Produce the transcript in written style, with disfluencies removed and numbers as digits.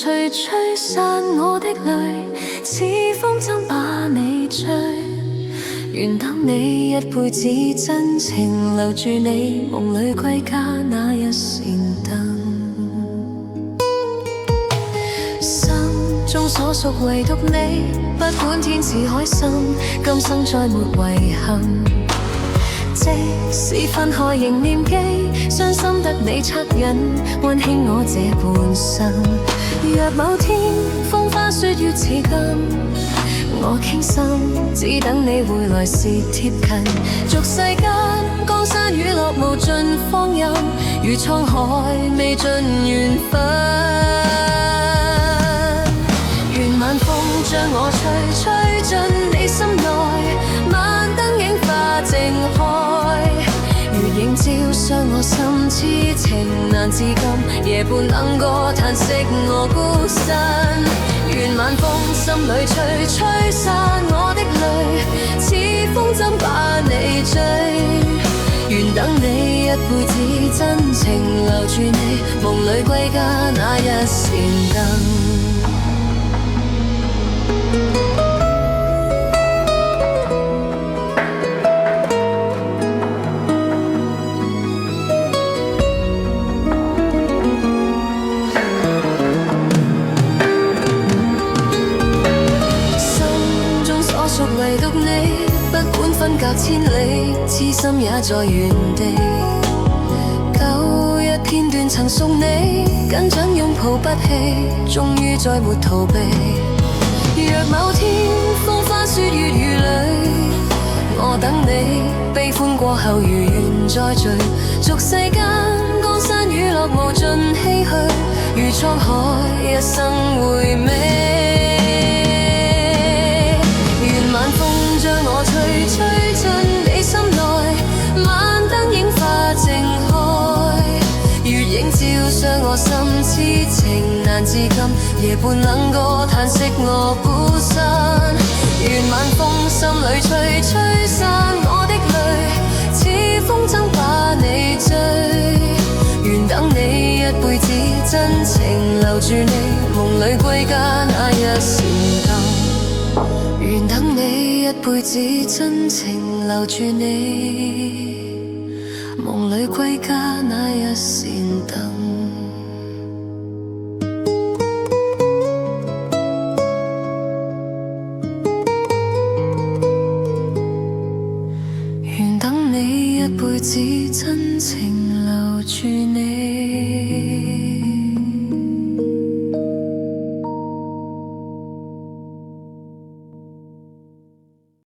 隨吹散我的淚，似風箏把你追。願等你一輩子真情留住你，夢裏歸家那一扇燈。心中所屬唯獨你，不管天似海深，今生再沒遺憾。即使分開仍念記，傷心得你惻隱，溫馨我這半生。若某天風花雪月似金，我傾心，只等你回來時貼近。俗世間江山雨落無盡芳蔭，如滄海未盡緣分。願晚風將我吹進你心內，晚燈映化靜海。如映照傷我心，痴情難自禁，夜半冷過嘆息我孤身。願晚風心裏吹散我的淚，似風箏把你追。願等你一輩子真情留住你，夢裏歸家那一扇燈。唯獨你，不管分隔千里，痴心也在原地。舊日片段曾送你，緊緊擁抱不棄，終於再沒逃避。若某天風花雪月如淚，我等你，悲歡過後如願再聚。俗世間江山雨落無盡唏噓，如滄海一生回味。晚風將我吹進你心內，晚燈映化靜海。月映照傷我心，痴情難自禁，夜半冷過嘆息我孤身。願晚風心裏吹散我的淚，似風箏把你追。願等你一輩子真情留住你，夢裏歸家那一扇燈。願等你一輩子真情留住你，夢裏歸家那一扇燈。願等你一輩子真情留住你。